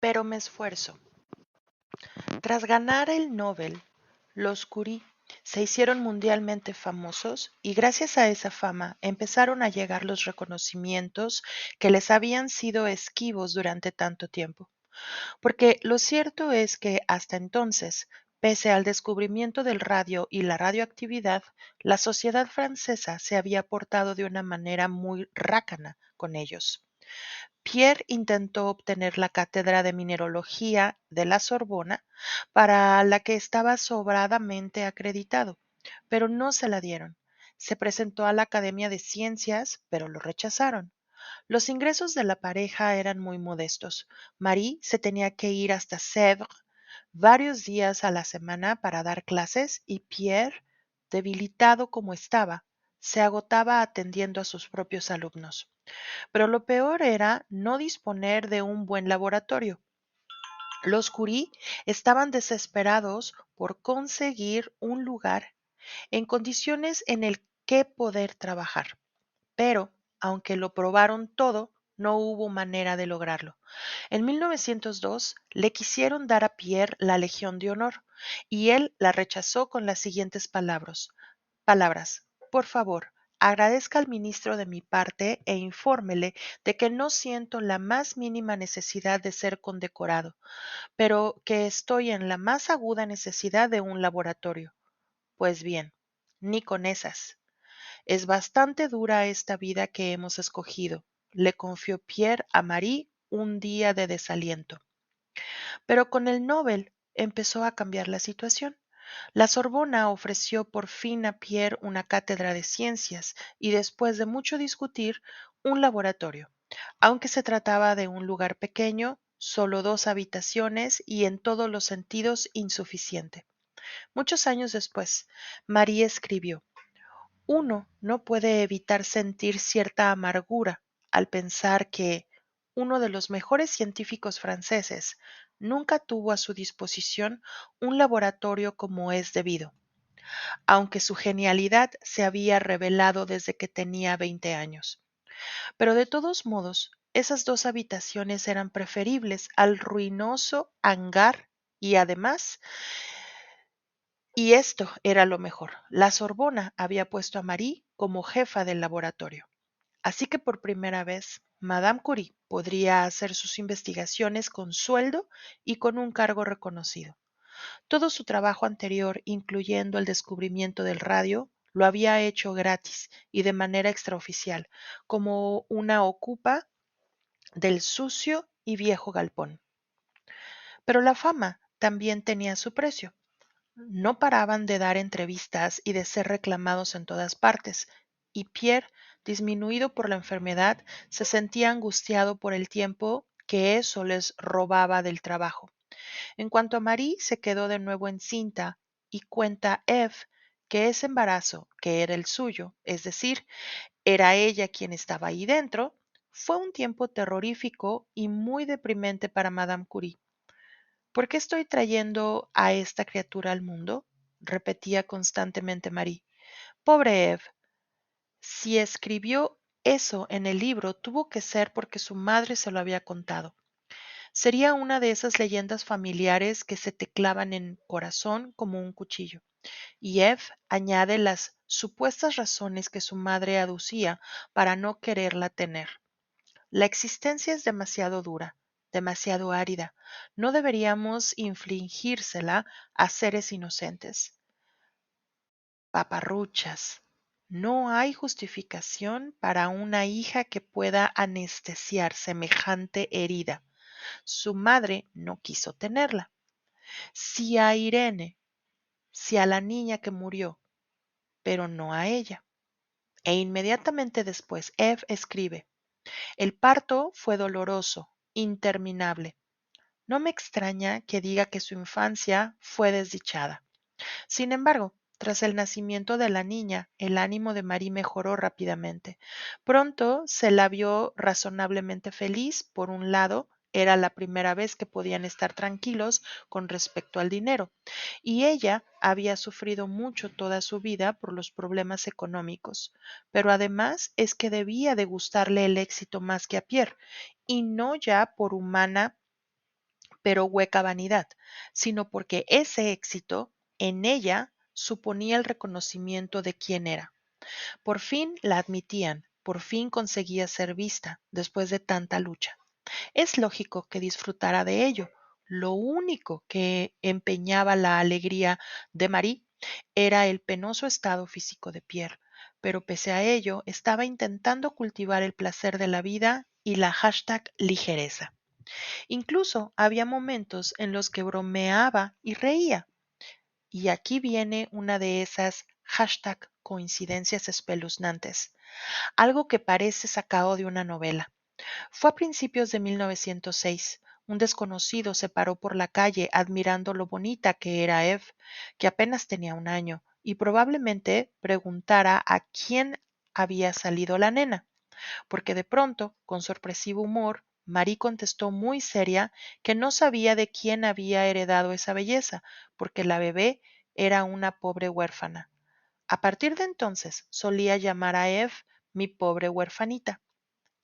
pero me esfuerzo. Tras ganar el Nobel, los Curie se hicieron mundialmente famosos y gracias a esa fama empezaron a llegar los reconocimientos que les habían sido esquivos durante tanto tiempo. Porque lo cierto es que hasta entonces, pese al descubrimiento del radio y la radioactividad, la sociedad francesa se había portado de una manera muy rácana con ellos. Pierre intentó obtener la cátedra de mineralogía de la Sorbona, para la que estaba sobradamente acreditado, pero no se la dieron. Se presentó a la Academia de Ciencias, pero lo rechazaron. Los ingresos de la pareja eran muy modestos. Marie se tenía que ir hasta Sèvres varios días a la semana para dar clases y Pierre, debilitado como estaba, se agotaba atendiendo a sus propios alumnos. Pero lo peor era no disponer de un buen laboratorio. Los Curie estaban desesperados por conseguir un lugar en condiciones en el que poder trabajar. Pero, aunque lo probaron todo, no hubo manera de lograrlo. En 1902 le quisieron dar a Pierre la Legión de Honor y él la rechazó con las siguientes palabras: por favor, agradezca al ministro de mi parte e infórmele de que no siento la más mínima necesidad de ser condecorado, pero que estoy en la más aguda necesidad de un laboratorio. Pues bien, ni con esas. Es bastante dura esta vida que hemos escogido, le confió Pierre a Marie un día de desaliento. Pero con el Nobel empezó a cambiar la situación. La Sorbona ofreció por fin a Pierre una cátedra de ciencias y, después de mucho discutir, un laboratorio. Aunque se trataba de un lugar pequeño, solo 2 habitaciones y en todos los sentidos insuficiente. Muchos años después, Marie escribió: uno no puede evitar sentir cierta amargura al pensar que uno de los mejores científicos franceses nunca tuvo a su disposición un laboratorio como es debido, aunque su genialidad se había revelado desde que tenía 20 años. Pero de todos modos, esas 2 habitaciones eran preferibles al ruinoso hangar y además, y esto era lo mejor, la Sorbona había puesto a Marie como jefa del laboratorio. Así que por primera vez, Madame Curie podría hacer sus investigaciones con sueldo y con un cargo reconocido. Todo su trabajo anterior, incluyendo el descubrimiento del radio, lo había hecho gratis y de manera extraoficial, como una ocupa del sucio y viejo galpón. Pero la fama también tenía su precio. No paraban de dar entrevistas y de ser reclamados en todas partes, y Pierre, disminuido por la enfermedad, se sentía angustiado por el tiempo que eso les robaba del trabajo. En cuanto a Marie, se quedó de nuevo encinta y cuenta Eve que ese embarazo, que era el suyo, es decir, era ella quien estaba ahí dentro, fue un tiempo terrorífico y muy deprimente para Madame Curie. ¿Por qué estoy trayendo a esta criatura al mundo?, repetía constantemente Marie. Pobre Eve. Si escribió eso en el libro, tuvo que ser porque su madre se lo había contado. Sería una de esas leyendas familiares que se te clavan en el corazón como un cuchillo. Y Eve añade las supuestas razones que su madre aducía para no quererla tener. La existencia es demasiado dura, demasiado árida. No deberíamos infligírsela a seres inocentes. Paparruchas. No hay justificación para una hija que pueda anestesiar semejante herida. Su madre no quiso tenerla. Sí a Irene, sí a la niña que murió, pero no a ella. E inmediatamente después, Eve escribe: el parto fue doloroso, interminable. No me extraña que diga que su infancia fue desdichada. Sin embargo, tras el nacimiento de la niña, el ánimo de Marie mejoró rápidamente. Pronto se la vio razonablemente feliz. Por un lado, era la primera vez que podían estar tranquilos con respecto al dinero, y ella había sufrido mucho toda su vida por los problemas económicos. Pero además es que debía de gustarle el éxito más que a Pierre, y no ya por humana pero hueca vanidad, sino porque ese éxito en ella suponía el reconocimiento de quién era. Por fin la admitían, por fin conseguía ser vista después de tanta lucha. Es lógico que disfrutara de ello. Lo único que empeñaba la alegría de Marie era el penoso estado físico de Pierre, pero pese a ello estaba intentando cultivar el placer de la vida y la ligereza. Incluso había momentos en los que bromeaba y reía. Y aquí viene una de esas coincidencias espeluznantes, algo que parece sacado de una novela. Fue a principios de 1906. Un desconocido se paró por la calle admirando lo bonita que era Eve, que apenas tenía 1 año, y probablemente preguntara a quién había salido la nena, porque de pronto, con sorpresivo humor, Marie contestó muy seria que no sabía de quién había heredado esa belleza, porque la bebé era una pobre huérfana. A partir de entonces solía llamar a Eve mi pobre huérfanita,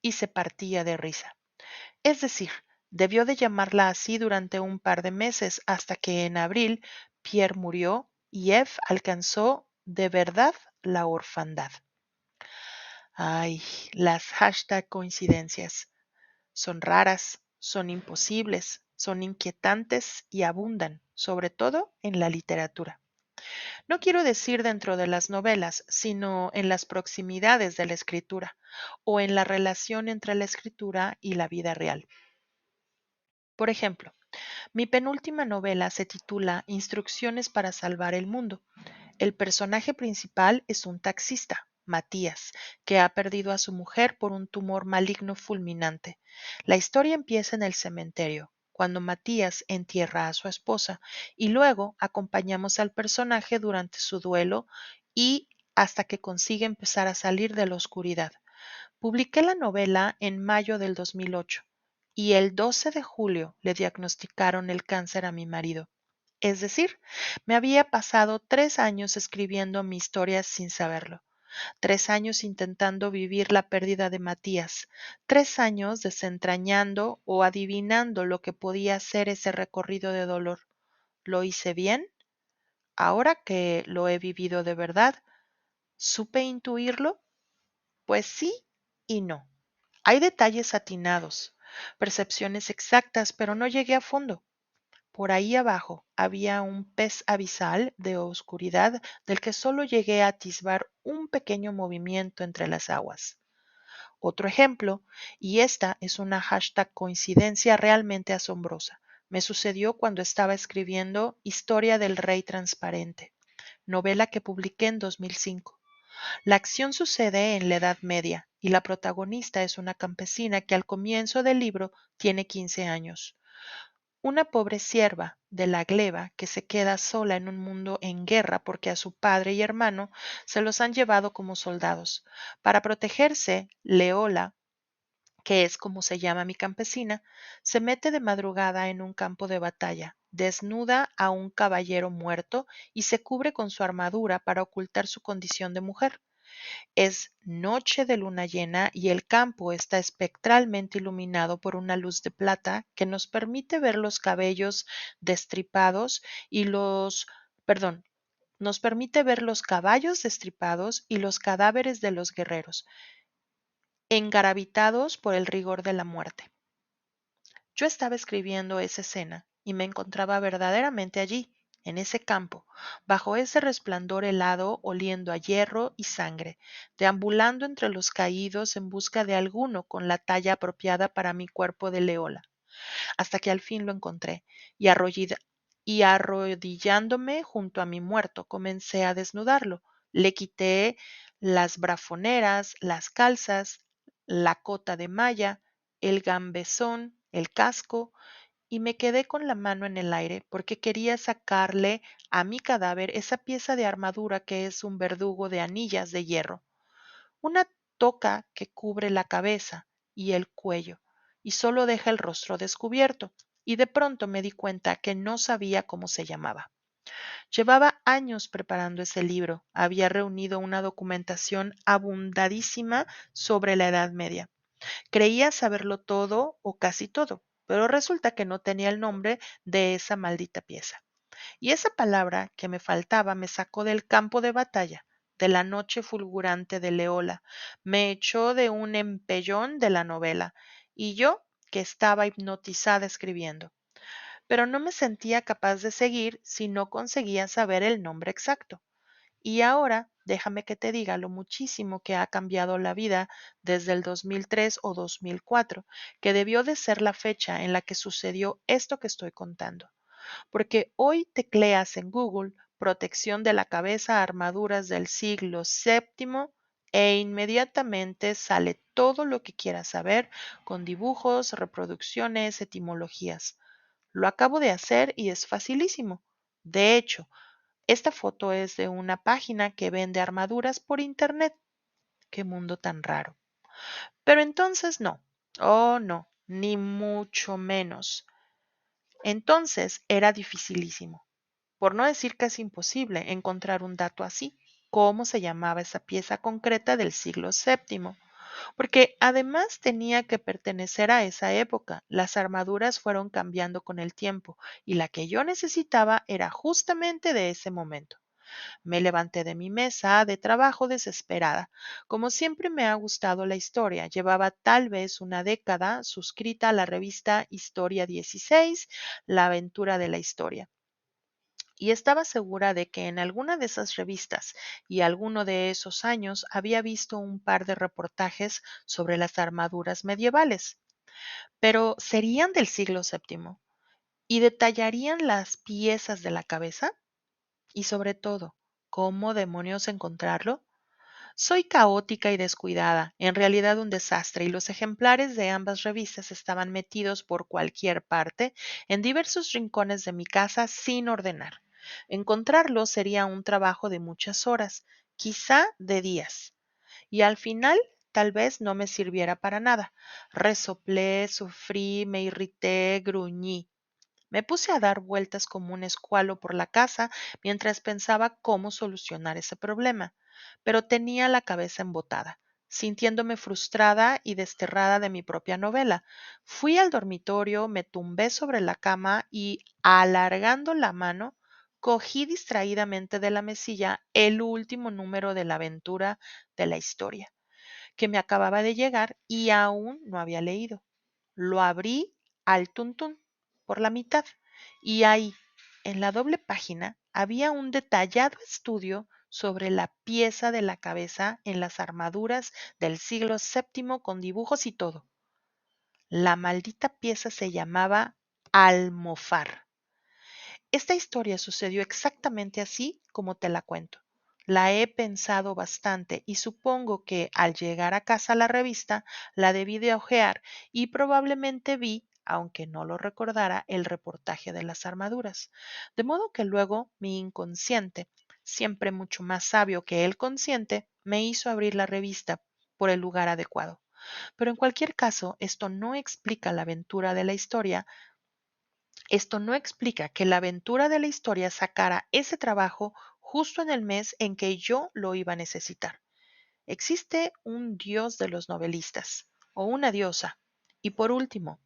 y se partía de risa. Es decir, debió de llamarla así durante un par de meses hasta que en abril Pierre murió y Eve alcanzó de verdad la orfandad. Ay, las coincidencias. Son raras, son imposibles, son inquietantes y abundan, sobre todo en la literatura. No quiero decir dentro de las novelas, sino en las proximidades de la escritura o en la relación entre la escritura y la vida real. Por ejemplo, mi penúltima novela se titula Instrucciones para salvar el mundo. El personaje principal es un taxista, Matías, que ha perdido a su mujer por un tumor maligno fulminante. La historia empieza en el cementerio, cuando Matías entierra a su esposa, y luego acompañamos al personaje durante su duelo y hasta que consigue empezar a salir de la oscuridad. Publiqué la novela en mayo del 2008 y el 12 de julio le diagnosticaron el cáncer a mi marido. Es decir, me había pasado 3 años escribiendo mi historia sin saberlo, 3 años intentando vivir la pérdida de Matías, 3 años desentrañando o adivinando lo que podía ser ese recorrido de dolor. ¿Lo hice bien? Ahora que lo he vivido de verdad, ¿supe intuirlo? Pues sí y no. Hay detalles atinados, percepciones exactas, pero no llegué a fondo. Por ahí abajo había un pez abisal de oscuridad del que solo llegué a atisbar un pequeño movimiento entre las aguas. Otro ejemplo, y esta es una coincidencia realmente asombrosa. Me sucedió cuando estaba escribiendo Historia del Rey Transparente, novela que publiqué en 2005. La acción sucede en la Edad Media y la protagonista es una campesina que al comienzo del libro tiene 15 años. Una pobre sierva de la gleba que se queda sola en un mundo en guerra porque a su padre y hermano se los han llevado como soldados. Para protegerse, Leola, que es como se llama mi campesina, se mete de madrugada en un campo de batalla, desnuda a un caballero muerto y se cubre con su armadura para ocultar su condición de mujer. Es noche de luna llena y el campo está espectralmente iluminado por una luz de plata que nos permite ver los cabellos destripados y nos permite ver los caballos destripados y los cadáveres de los guerreros, engarabitados por el rigor de la muerte. Yo estaba escribiendo esa escena y me encontraba verdaderamente allí, en ese campo, bajo ese resplandor helado, oliendo a hierro y sangre, deambulando entre los caídos en busca de alguno con la talla apropiada para mi cuerpo de leola, hasta que al fin lo encontré, y arrodillándome junto a mi muerto, comencé a desnudarlo. Le quité las brafoneras, las calzas, la cota de malla, el gambesón, el casco, y me quedé con la mano en el aire porque quería sacarle a mi cadáver esa pieza de armadura que es un verdugo de anillas de hierro, una toca que cubre la cabeza y el cuello y solo deja el rostro descubierto, y de pronto me di cuenta que no sabía cómo se llamaba. Llevaba años preparando ese libro, había reunido una documentación abundadísima sobre la Edad Media. Creía saberlo todo o casi todo, pero resulta que no tenía el nombre de esa maldita pieza. Y esa palabra que me faltaba me sacó del campo de batalla, de la noche fulgurante de Leola, me echó de un empellón de la novela, y yo, que estaba hipnotizada escribiendo, pero no me sentía capaz de seguir si no conseguía saber el nombre exacto. Y ahora, déjame que te diga lo muchísimo que ha cambiado la vida desde el 2003 o 2004, que debió de ser la fecha en la que sucedió esto que estoy contando. Porque hoy tecleas en Google protección de la cabeza, armaduras del siglo séptimo e inmediatamente sale todo lo que quieras saber con dibujos, reproducciones, etimologías. Lo acabo de hacer y es facilísimo. De hecho, esta foto es de una página que vende armaduras por internet. Qué mundo tan raro. Pero entonces no. Oh, no, ni mucho menos. Entonces era dificilísimo, por no decir casi imposible, encontrar un dato así. ¿Cómo se llamaba esa pieza concreta del siglo séptimo? Porque además tenía que pertenecer a esa época. Las armaduras fueron cambiando con el tiempo y la que yo necesitaba era justamente de ese momento. Me levanté de mi mesa de trabajo desesperada. Como siempre me ha gustado la historia, llevaba tal vez una década suscrita a la revista Historia 16, La aventura de la historia. Y estaba segura de que en alguna de esas revistas y alguno de esos años había visto un par de reportajes sobre las armaduras medievales. Pero ¿serían del siglo séptimo? ¿Y detallarían las piezas de la cabeza? Y sobre todo, ¿cómo demonios encontrarlo? Soy caótica y descuidada, en realidad un desastre, y los ejemplares de ambas revistas estaban metidos por cualquier parte, en diversos rincones de mi casa, sin ordenar. Encontrarlos sería un trabajo de muchas horas, quizá de días, y al final tal vez no me sirviera para nada. Resoplé, sufrí, me irrité, gruñí. Me puse a dar vueltas como un escualo por la casa mientras pensaba cómo solucionar ese problema, pero tenía la cabeza embotada, sintiéndome frustrada y desterrada de mi propia novela. Fui al dormitorio, me tumbé sobre la cama y, alargando la mano, cogí distraídamente de la mesilla el último número de la aventura de la historia, que me acababa de llegar y aún no había leído. Lo abrí al tuntún por la mitad y ahí, en la doble página, había un detallado estudio sobre la pieza de la cabeza en las armaduras del siglo séptimo con dibujos y todo. La maldita pieza se llamaba almofar. Esta historia sucedió exactamente así como te la cuento. La he pensado bastante y supongo que al llegar a casa la revista la debí de hojear y probablemente vi, aunque no lo recordara, el reportaje de las armaduras. De modo que luego mi inconsciente, siempre mucho más sabio que el consciente, me hizo abrir la revista por el lugar adecuado. Pero en cualquier caso, esto no explica la aventura de la historia. Esto no explica que la aventura de la historia sacara ese trabajo justo en el mes en que yo lo iba a necesitar. Existe un dios de los novelistas, o una diosa. Y por último,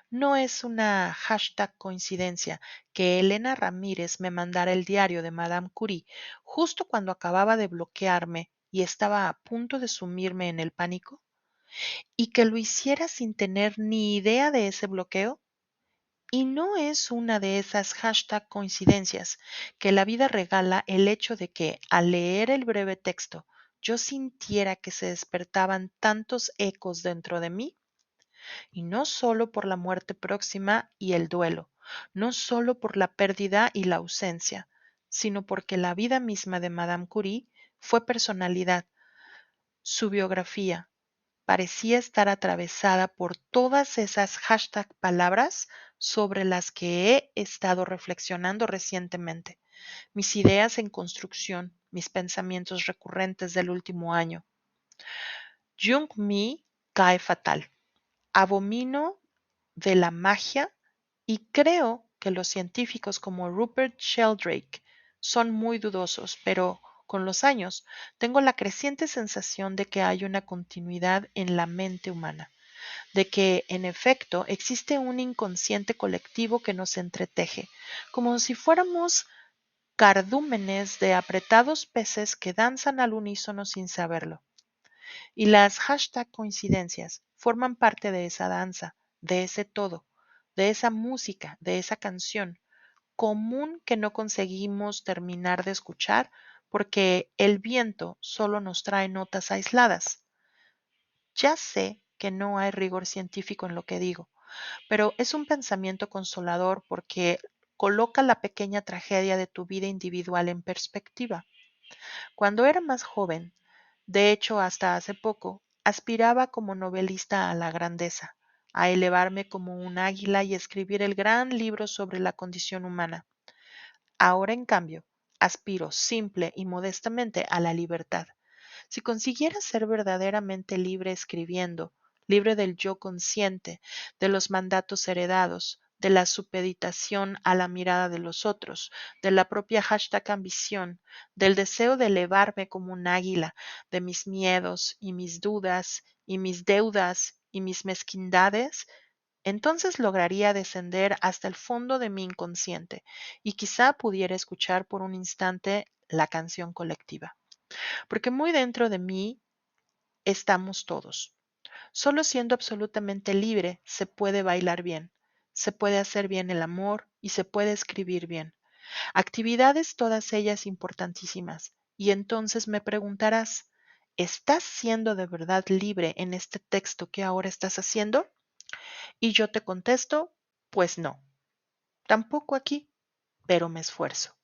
no es una hashtag coincidencia que Elena Ramírez me mandara el diario de Madame Curie justo cuando acababa de bloquearme y estaba a punto de sumirme en el pánico, y que lo hiciera sin tener ni idea de ese bloqueo. Y no es una de esas hashtag coincidencias que la vida regala el hecho de que, al leer el breve texto, yo sintiera que se despertaban tantos ecos dentro de mí, y no solo por la muerte próxima y el duelo, no solo por la pérdida y la ausencia, sino porque la vida misma de Madame Curie fue personalidad, su biografía, parecía estar atravesada por todas esas hashtag palabras sobre las que he estado reflexionando recientemente, mis ideas en construcción, mis pensamientos recurrentes del último año. Jung Mi cae fatal. Abomino de la magia y creo que los científicos como Rupert Sheldrake son muy dudosos, pero con los años tengo la creciente sensación de que hay una continuidad en la mente humana. de que, en efecto, existe un inconsciente colectivo que nos entreteje, como si fuéramos cardúmenes de apretados peces que danzan al unísono sin saberlo. Y las hashtag coincidencias forman parte de esa danza, de ese todo, de esa música, de esa canción común que no conseguimos terminar de escuchar porque el viento solo nos trae notas aisladas. Ya sé que no hay rigor científico en lo que digo, pero es un pensamiento consolador porque coloca la pequeña tragedia de tu vida individual en perspectiva. Cuando era más joven, de hecho hasta hace poco, aspiraba como novelista a la grandeza, a elevarme como un águila y escribir el gran libro sobre la condición humana. Ahora, en cambio, aspiro simple y modestamente a la libertad. Si consiguiera ser verdaderamente libre escribiendo, libre del yo consciente, de los mandatos heredados, de la supeditación a la mirada de los otros, de la propia hashtag ambición, del deseo de elevarme como un águila, de mis miedos y mis dudas y mis deudas y mis mezquindades, entonces lograría descender hasta el fondo de mi inconsciente y quizá pudiera escuchar por un instante la canción colectiva. Porque muy dentro de mí estamos todos. Solo siendo absolutamente libre se puede bailar bien, se puede hacer bien el amor y se puede escribir bien. Actividades todas ellas importantísimas. Y entonces me preguntarás, ¿estás siendo de verdad libre en este texto que ahora estás haciendo? Y yo te contesto, pues no, tampoco aquí, pero me esfuerzo.